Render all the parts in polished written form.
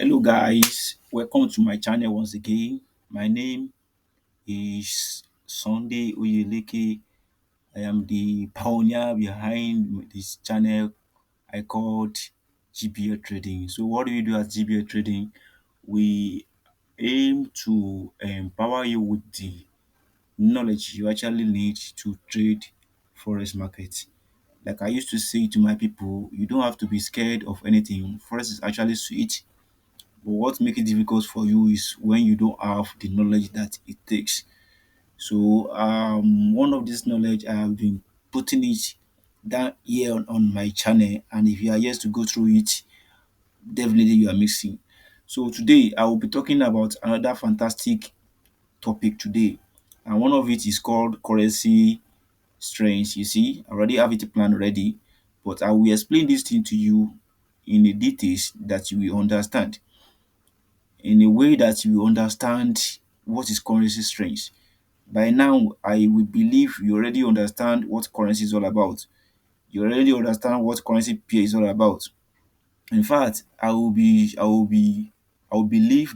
Hello guys, welcome to my channel once again. My name is Sunday Oyeleke. I am the pioneer behind this channel I called GBA Trading. So what do we do at GBA Trading? We aim to empower you with the knowledge you actually need to trade forex market. Like I used to say to my people, you don't have to be scared of anything. Forex is actually sweet. But what makes it difficult for you is when you don't have the knowledge that it takes. So one of this knowledge I have been putting it down here on my channel, and if you are yet to go through it, definitely you are missing. So today I will be talking about another fantastic topic today, and one of it is called currency strength. You see, I already have it planned ready, but I will explain this thing to you in the details that you will understand, in a way that you understand what is currency strength. By now, I will believe you already understand what currency is all about. You already understand what currency pair is all about. In fact, I will believe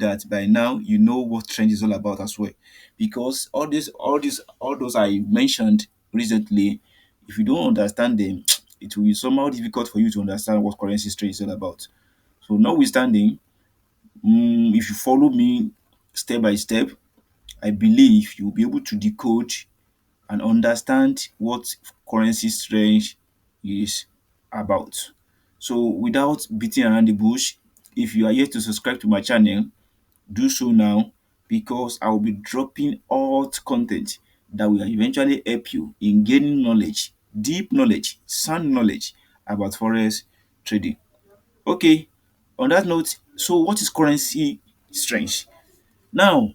that by now you know what trend is all about as well. Because all those I mentioned recently, if you don't understand them, it will be somehow difficult for you to understand what currency trade is all about. So notwithstanding, if you follow me step by step, I believe you'll be able to decode and understand what currency exchange is about. So without beating around the bush, if you are yet to subscribe to my channel, do so now, because I will be dropping hot content that will eventually help you in gaining knowledge, deep knowledge, sound knowledge about forex trading. Okay, on that note, so what is currency strength? Now,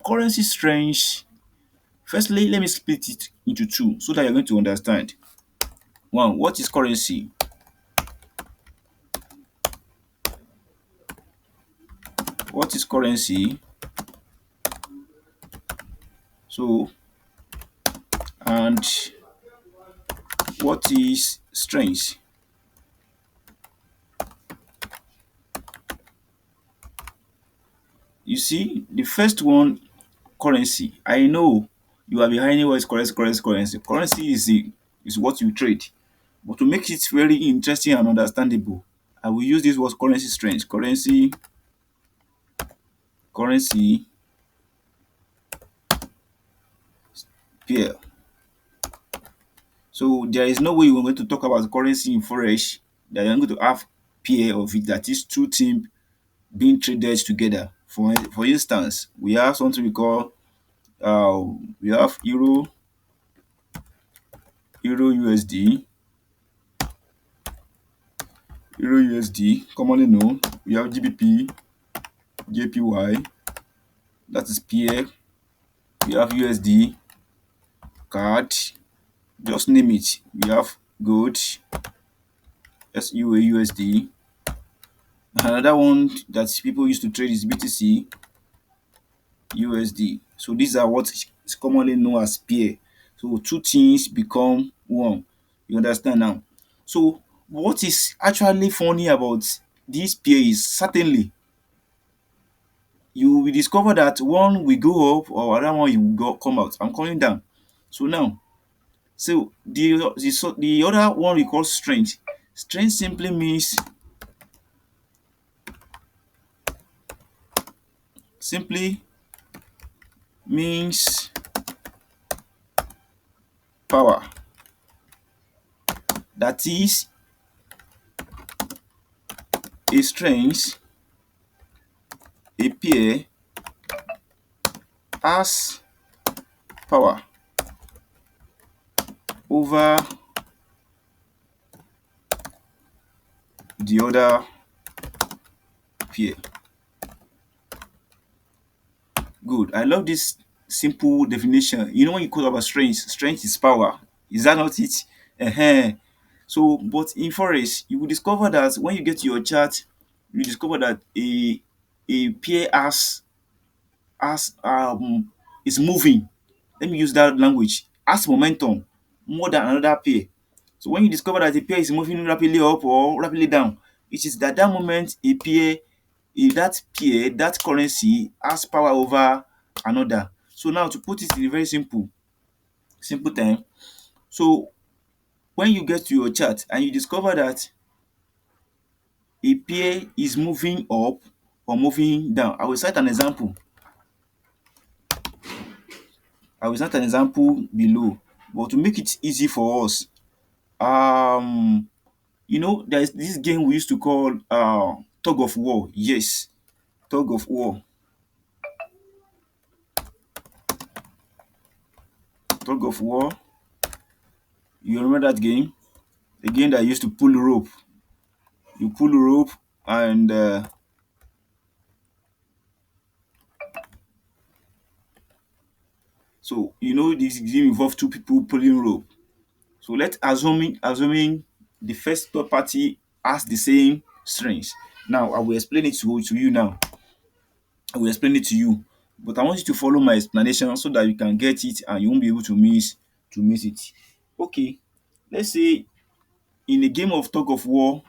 currency strength, firstly, let me split it into two so that you're going to understand. One, what is currency? What is currency? So, and what is strength? You see, the first one, currency. I know you are behind what is currency. Currency is what you trade. But to make it very interesting and understandable, I will use this word currency strength. Currency pair. So there is no way we're going to talk about currency in forex that you're going to have pair of it, that is two teams being traded together. For instance, we have something we call we have Euro USD, Euro USD, commonly known. We have GBP, JPY, that is pair. We have USD, card, just name it. We have gold, SUA USD. Another one that people used to trade is BTC USD. So these are what is commonly known as pair. So two things become one. You understand now? So what is actually funny about this pair is, certainly you will discover that one will go up or another one will go come out. I'm coming down. So now, so the other one we call strength. Strength simply means power. That is, a strength, a pair has power over the other pair. Good. I love this simple definition. You know, when you talk about strength is power. Is that not it? uh So, but in forex, you will discover that when you get to your chart, you discover that a pair is moving. Let me use that language. Has momentum more than another pair. So when you discover that a pair is moving rapidly up or rapidly down, it is that moment a pair if that pair, that currency has power over another. So now to put it in a very simple time, so when you get to your chart and you discover that a pair is moving up or moving down, I will cite an example. Below, but to make it easy for us, um there's this game we used to call tug of war. Yes, tug of war. Tug of war. You remember that game? The game that used to pull rope. You pull rope and so this game involve two people pulling rope. So let's assuming the first third party has the same strength. Now I will explain it to you now. I will explain it to you. But I want you to follow my explanation so that you can get it and you won't be able to miss it. Okay, let's say in a game of tug of war,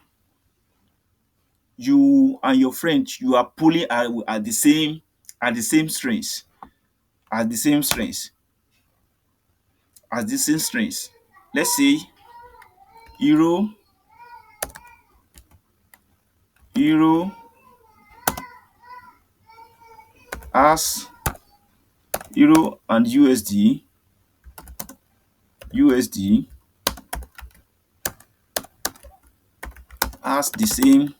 you and your friend you are pulling at the same strength, at the same strength, at the same strength. Let's say euro, euro as euro and USD has the same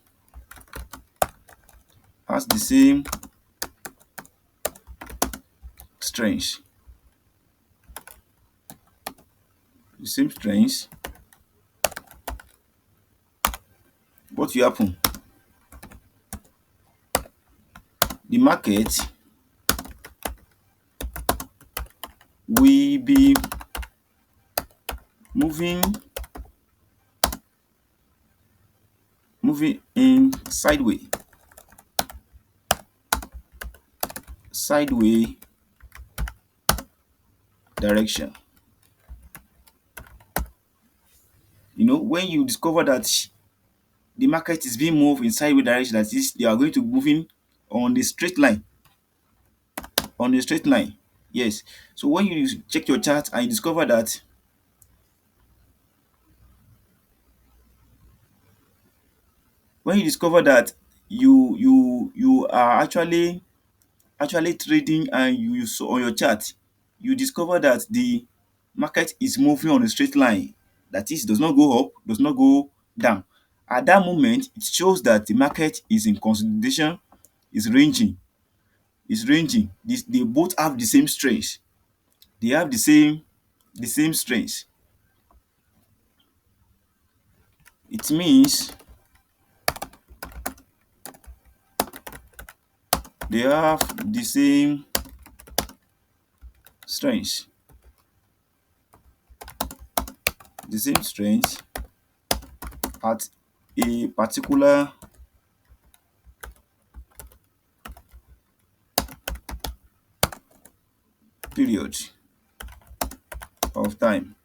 strength, the same strength. What will happen? The market will be moving in sideway direction. When you discover that the market is being moved in sideway direction, that is, they are going to be moving on the straight line, on a straight line. Yes. So when you check your chart and you discover that you are actually trading, and you saw on your chart, you discover that the market is moving on a straight line, that is, does not go up, does not go down. At that moment, it shows that the market is in consolidation, is ranging. They both have the same strength. They have the same strength. It means they have the same strength. The same strength at a particular period of time.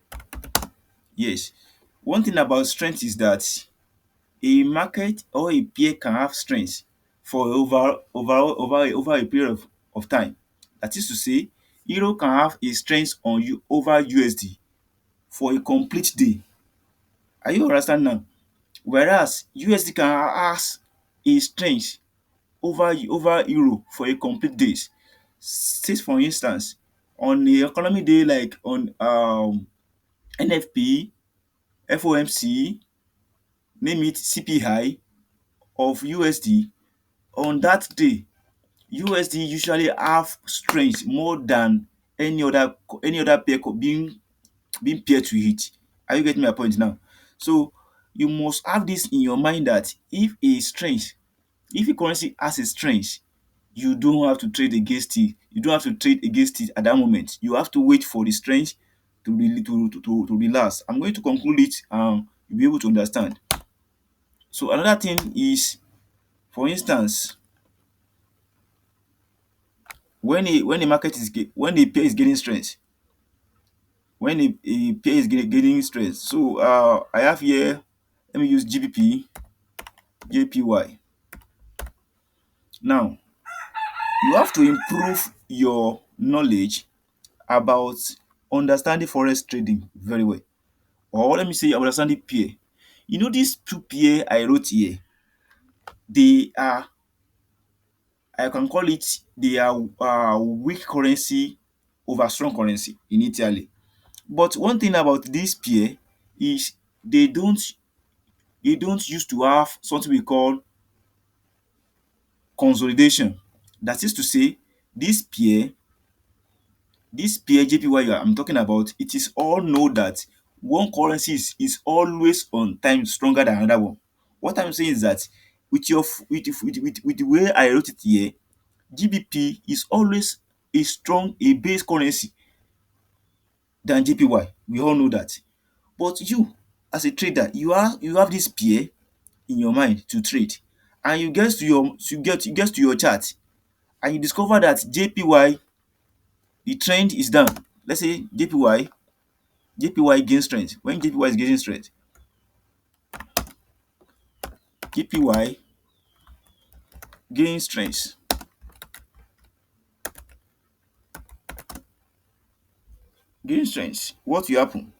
Yes. One thing about strength is that a market or a pair can have strength for over a period of time. That is to say, euro can have a strength on you over USD for a complete day. Are you understand now? Whereas USD can has a strength over euro for a complete days. Say for instance, on a economy day like on NFP, FOMC, name it CPI of USD, on that day USD usually have strength more than any other pair being paired to it. Are you getting my point now? So you must have this in your mind that if a currency has a strength, you don't have to trade against it. You don't have to trade against it at that moment. You have to wait for the strength to relax. I'm going to conclude it. You'll be able to understand. So another thing is, for instance, when a pair is gaining strength, when a pair is gaining strength. So I have here. Let me use GBP, JPY. Now, you have to improve your knowledge about understanding forex trading very well, or let me say understanding pair. You know these two pair I wrote here, they are, I can call it, they are weak currency over strong currency in Italy. But one thing about this pair is they don't they don't used to have something we call consolidation. That is to say, this pair, this pair JPY I'm talking about, it is all know that one currency is always on time stronger than another one. What I'm saying is that with your with the way I wrote it here, GBP is always a base currency than JPY. We all know that. But you, as a trader, you have this pair in your mind to trade, and you get to your chart, and you discover that JPY, the trend is down. Let's say JPY gains strength. When JPY is gaining strength, JPY gains strength, gains strength. What will happen?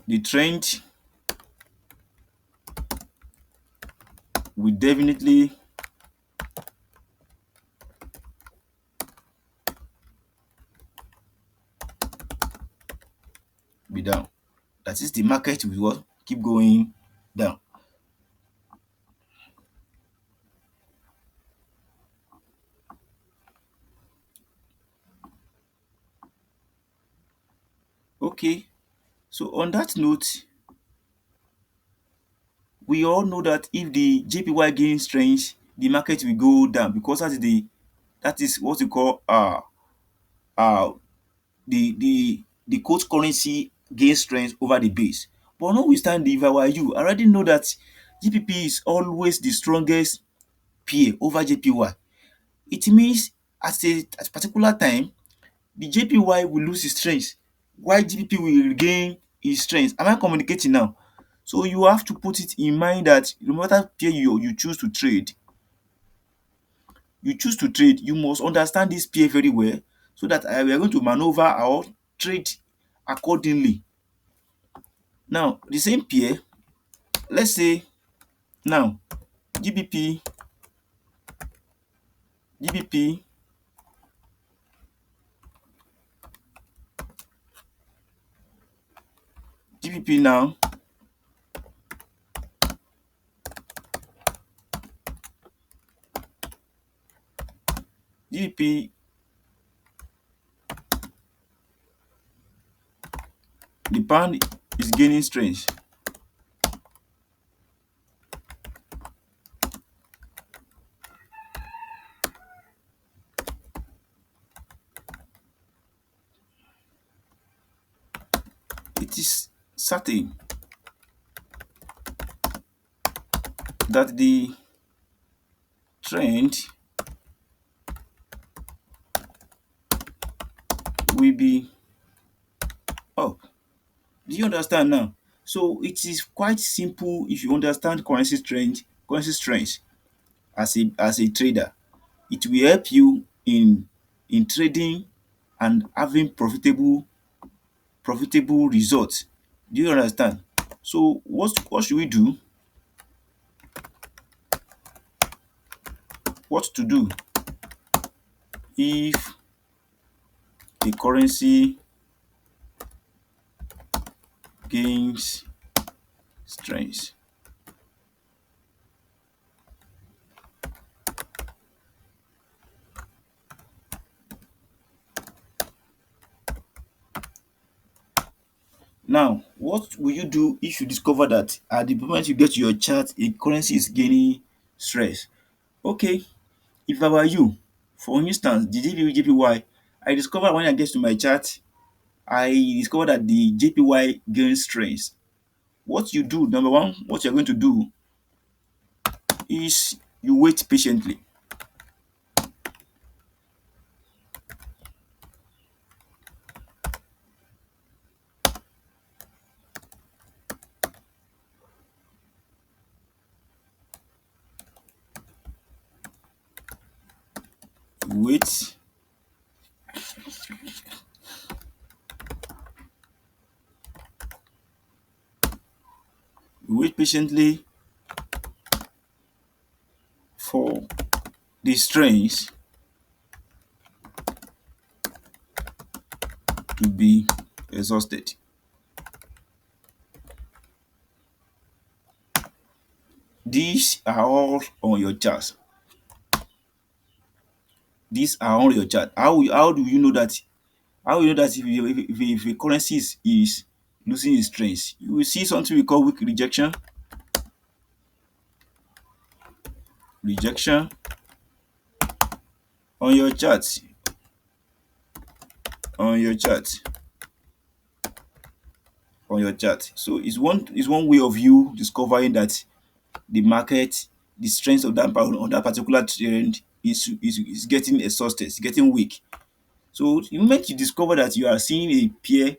The trend will definitely be down. That is, the market will what? Keep going down. Okay. So on that note, we all know that if the JPY gains strength, the market will go down, because that is what we call uh the quote currency gains strength over the base. But notwithstanding, if I were you, I already know that GBP is always the strongest pair over JPY. It means at a particular time, the JPY will lose its strength while GBP will regain its strength. Am I communicating now? So you have to put it in mind that no matter pair you choose to trade, you must understand this pair very well, so that we are going to maneuver or trade accordingly. Now, the same pair, let's say now GBP, GBP, GBP now, GBP, the pound is gaining strength. It is certain that the trend will be up. Do you understand now? So it is quite simple if you understand currency strength as a trader. It will help you in trading and having profitable results. Do you understand? So what should we do? What to do if the currency gains strength? Now, what will you do if you discover that at the moment you get to your chart, a currency is gaining stress? Okay, if I were you, for instance, the JPY, I discovered when I get to my chart, I discovered that the JPY gains strength. What you do, number one, what you're going to do is you wait patiently. wait, wait patiently for the strings to be exhausted. These are all on your chart. These are on your chart. How do you know that? How you know that if a currency is losing its strength? You will see something we call weak rejection. Rejection on your chart. On your chart. On your chart. So it's one way of you discovering that the market, the strength of that particular trend is getting exhausted, it's getting weak. So the moment you discover that you are seeing a pair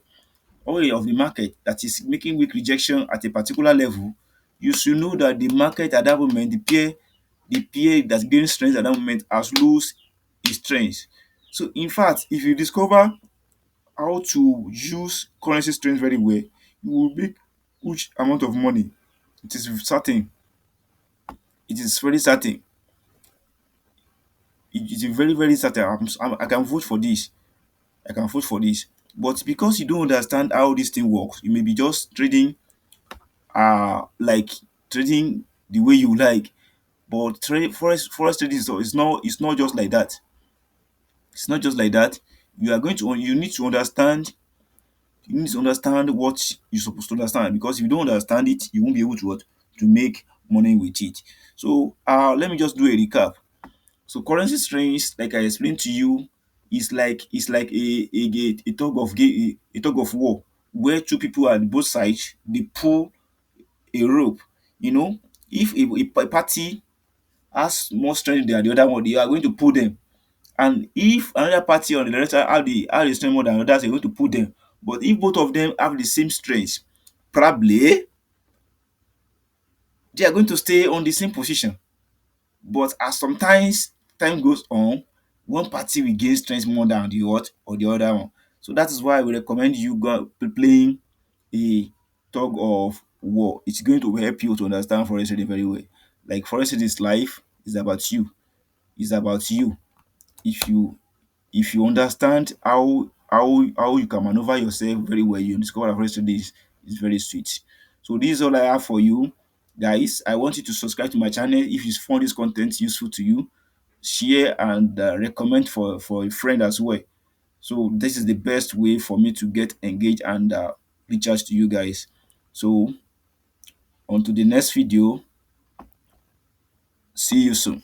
or of the market that is making weak rejection at a particular level, you should know that the market at that moment, the pair that's gaining strength at that moment has lost its strength. So in fact, if you discover how to use currency strength very well, you will make huge amount of money. It is certain. It is very certain. It is very, very certain. I can vote for this. I can vote for this. But because you don't understand how this thing works, you may be just trading, like trading the way you like. But forex trading is not just like that. It's not just like that. You need to understand. You need to understand what you're supposed to understand, because if you don't understand it, you won't be able to what to make money with it. So let me just do a recap. So currency strength, like I explained to you, is like a tug of war, where two people at both sides they pull a rope. You know, if a party has more strength than the other one, they are going to pull them. And if another party on the other side have the strength more than others, they're going to pull them. But if both of them have the same strength, probably they are going to stay on the same position. But as sometimes time goes on, one party will gain strength more than the what or the other one. So that is why we recommend you go playing a tug of war. It's going to help you to understand forest trading very well. Like forest trading is life, is about you. It's about you. If you understand how you can maneuver yourself very well, you discover that forest trading is very sweet. So this is all I have for you, guys. I want you to subscribe to my channel if you found this content useful to you. Share and recommend for a friend as well. So this is the best way for me to get engaged and reach out to you guys. So on to the next video. See you soon.